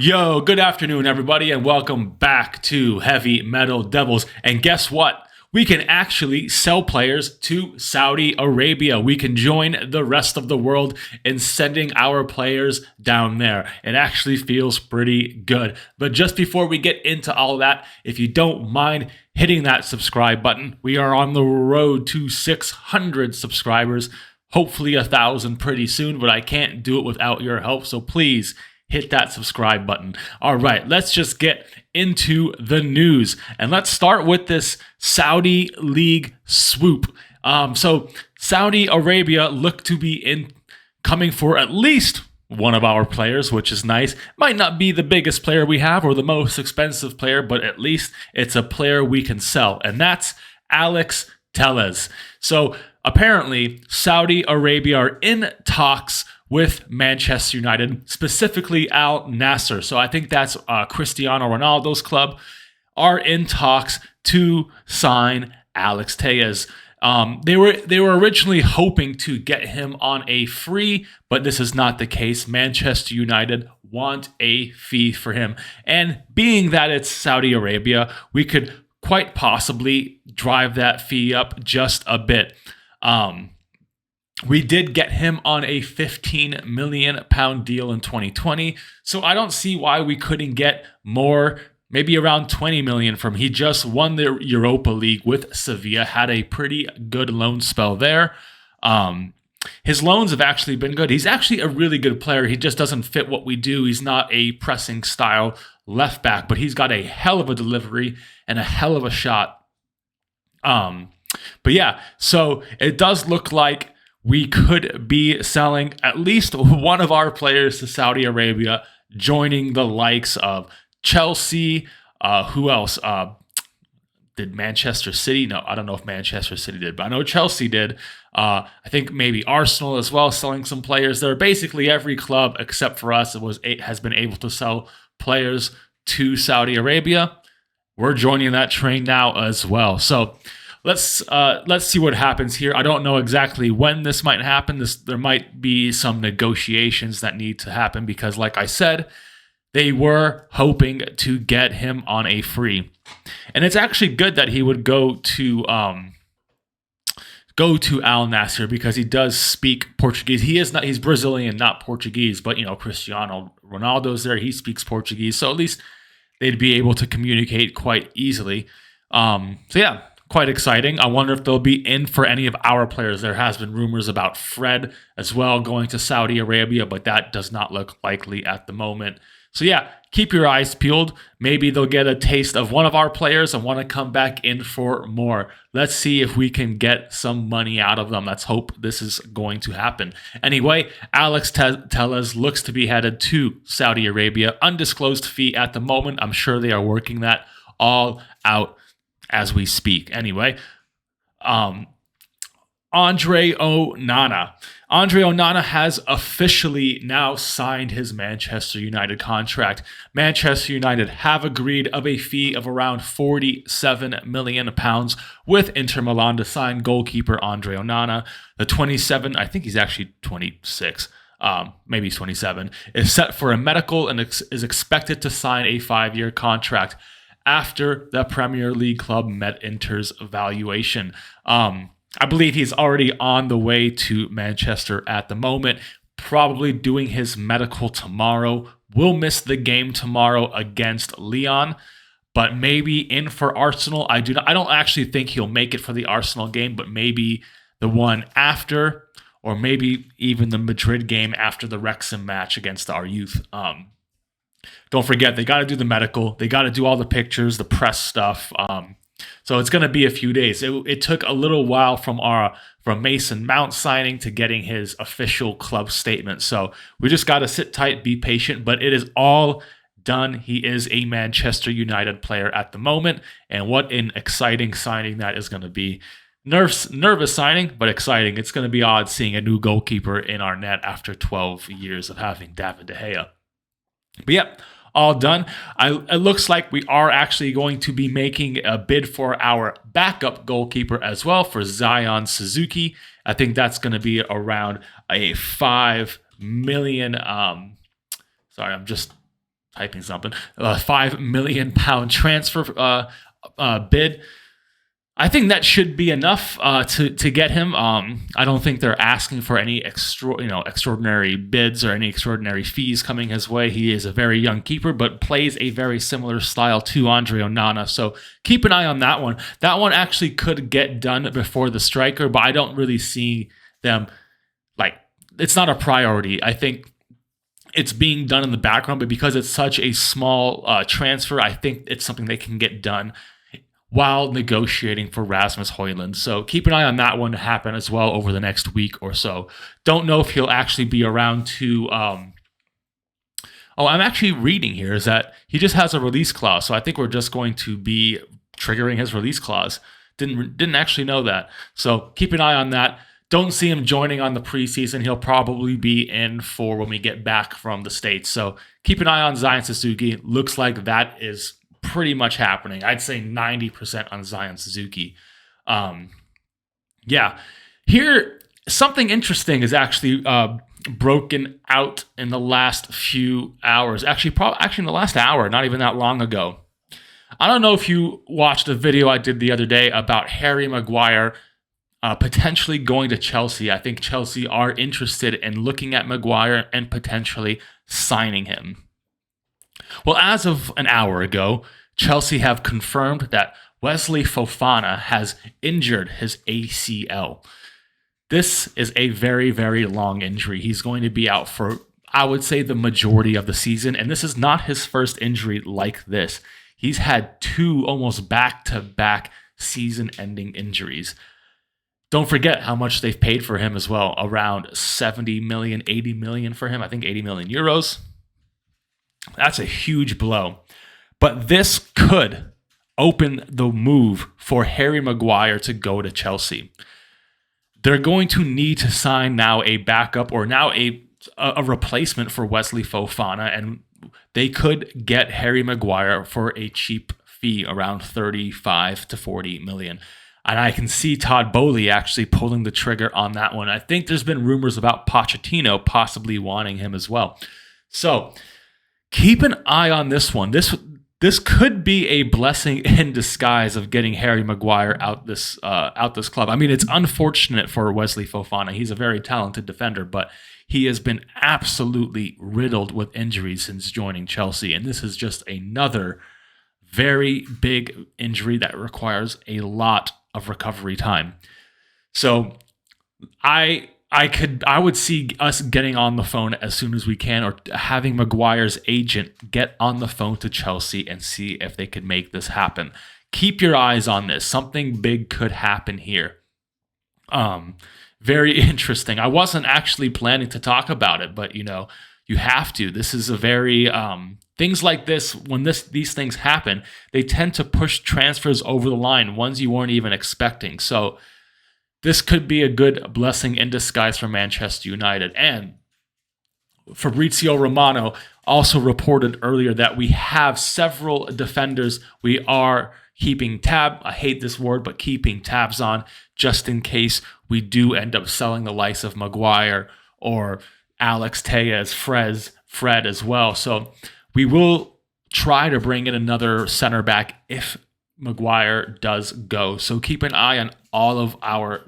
Yo, good afternoon, everybody, and welcome back to Heavy Metal Devils. And guess what? We can actually sell players to Saudi Arabia. We can join the rest of the world in sending our players down there. It actually feels pretty good. But just before we get into all that, if you don't mind hitting that subscribe button, we are on the road to 600 subscribers, hopefully 1,000 pretty soon, but I can't do it without your help. So please hit that subscribe button. All right, let's just get into the news. And let's start with this Saudi League swoop. So Saudi Arabia looked to be coming for at least one of our players, which is nice. Might not be the biggest player we have or the most expensive player, but at least it's a player we can sell. And that's Alex Telles. So apparently Saudi Arabia are in talks with Manchester United, specifically Al Nassr. So I think that's Cristiano Ronaldo's club, are in talks to sign Alex Telles. They were originally hoping to get him on a free, but this is not the case. Manchester United want a fee for him. And being that it's Saudi Arabia, we could quite possibly drive that fee up just a bit. We did get him on a £15 million deal in 2020, so I don't see why we couldn't get more, maybe around 20 million from him. He just won the Europa League with Sevilla, had a pretty good loan spell there. His loans have actually been good. He's actually a really good player. He just doesn't fit what we do. He's not a pressing style left back, but he's got a hell of a delivery and a hell of a shot. But yeah, so it does look like we could be selling at least one of our players to Saudi Arabia, joining the likes of Chelsea. Who else? Did Manchester City? No, I don't know if Manchester City did, but I know Chelsea did. I think maybe Arsenal as well, selling some players there. Basically, every club except for us has been able to sell players to Saudi Arabia. We're joining that train now as well. So let's see what happens here. I don't know exactly when this might happen. There might be some negotiations that need to happen because, like I said, they were hoping to get him on a free. And it's actually good that he would go to Al Nassr because he does speak Portuguese. He's Brazilian, not Portuguese, but Cristiano Ronaldo's there. He speaks Portuguese. So at least they'd be able to communicate quite easily. So yeah, quite exciting. I wonder if they'll be in for any of our players. There has been rumors about Fred as well going to Saudi Arabia, but that does not look likely at the moment. So yeah, keep your eyes peeled. Maybe they'll get a taste of one of our players and want to come back in for more. Let's see if we can get some money out of them. Let's hope this is going to happen. Anyway, Alex Telles looks to be headed to Saudi Arabia. Undisclosed fee at the moment. I'm sure they are working that all out as we speak. Anyway, Andre Onana. Andre Onana has officially now signed his Manchester United contract. Manchester United have agreed of a fee of around £47 million with Inter Milan to sign goalkeeper Andre Onana. The 27, I think he's actually 26, maybe he's 27, is set for a medical and is expected to sign a 5-year contract after the Premier League club met Inter's evaluation. I believe he's already on the way to Manchester at the moment, probably doing his medical tomorrow. Will miss the game tomorrow against Lyon, but maybe in for Arsenal. I don't actually think he'll make it for the Arsenal game, but maybe the one after, or maybe even the Madrid game after the Wrexham match against our youth. Don't forget, they got to do the medical. They got to do all the pictures, the press stuff. So it's going to be a few days. It took a little while from Mason Mount signing to getting his official club statement. So we just got to sit tight, be patient, but it is all done. He is a Manchester United player at the moment. And what an exciting signing that is going to be. Nervous signing, but exciting. It's going to be odd seeing a new goalkeeper in our net after 12 years of having David De Gea. But yeah, all done. It looks like we are actually going to be making a bid for our backup goalkeeper as well for Zion Suzuki. I think that's going to be around a 5 million. Sorry, I'm just typing something, £5 million transfer bid. I think that should be enough to get him. I don't think they're asking for any extraordinary bids or any extraordinary fees coming his way. He is a very young keeper, but plays a very similar style to Andre Onana. So keep an eye on that one. That one actually could get done before the striker, but I don't really see them it's not a priority. I think it's being done in the background, but because it's such a small transfer, I think it's something they can get done while negotiating for Rasmus Højlund. So keep an eye on that one to happen as well over the next week or so. Don't know if he'll actually be around to... I'm actually reading here is that he just has a release clause. So I think we're just going to be triggering his release clause. Didn't actually know that. So keep an eye on that. Don't see him joining on the preseason. He'll probably be in for when we get back from the States. So keep an eye on Zion Suzuki. Looks like that is pretty much happening. I'd say 90% on Zion Suzuki. Here, something interesting is actually broken out in the last few hours. Actually, in the last hour, not even that long ago. I don't know if you watched a video I did the other day about Harry Maguire potentially going to Chelsea. I think Chelsea are interested in looking at Maguire and potentially signing him. Well, as of an hour ago, Chelsea have confirmed that Wesley Fofana has injured his ACL. This is a very, very long injury. He's going to be out for, I would say, the majority of the season, and this is not his first injury like this. He's had 2 almost back-to-back season-ending injuries. Don't forget how much they've paid for him as well. Around 70 million, 80 million for him. I think 80 million euros. That's a huge blow. But this could open the move for Harry Maguire to go to Chelsea. They're going to need to sign now a backup or now a replacement for Wesley Fofana, and they could get Harry Maguire for a cheap fee around 35 to 40 million. And I can see Todd Boehly actually pulling the trigger on that one. I think there's been rumors about Pochettino possibly wanting him as well. So keep an eye on this one. This could be a blessing in disguise of getting Harry Maguire out this club. I mean, it's unfortunate for Wesley Fofana. He's a very talented defender, but he has been absolutely riddled with injuries since joining Chelsea. And this is just another very big injury that requires a lot of recovery time. So I would see us getting on the phone as soon as we can, or having Maguire's agent get on the phone to Chelsea and see if they could make this happen. Keep your eyes on this. Something big could happen here. Very interesting. I wasn't actually planning to talk about it, but you have to. This is a very things like this, when these things happen, they tend to push transfers over the line, ones you weren't even expecting. So this could be a good blessing in disguise for Manchester United. And Fabrizio Romano also reported earlier that we have several defenders we are keeping I hate this word, but keeping tabs on, just in case we do end up selling the likes of Maguire or Alex Tellez, Fred as well. So we will try to bring in another center back if Maguire does go. So keep an eye on all of our,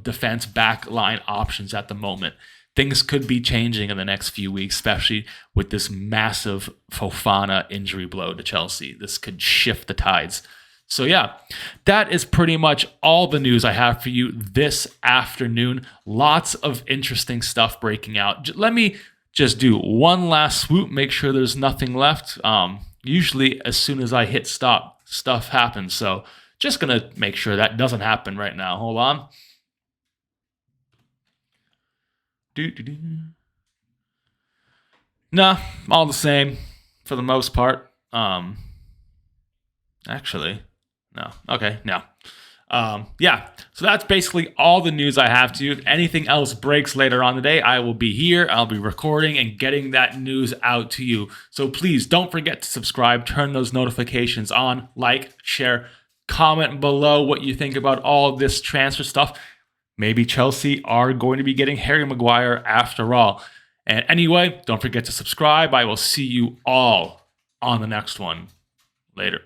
defense back line options at the moment. Things could be changing in the next few weeks, especially with this massive Fofana injury blow to Chelsea. This could shift the tides. So yeah, that is pretty much all the news I have for you this afternoon. Lots of interesting stuff breaking out. Let me just do one last swoop, make sure there's nothing left. Usually as soon as I hit stop, stuff happens. So just going to make sure that doesn't happen right now. Hold on. Nah, all the same for the most part. Actually, no. Okay, no. So that's basically all the news I have to you. If anything else breaks later on today, I will be here. I'll be recording and getting that news out to you. So please don't forget to subscribe, turn those notifications on, like, share, comment below what you think about all this transfer stuff. Maybe Chelsea are going to be getting Harry Maguire after all. And anyway, don't forget to subscribe. I will see you all on the next one. Later.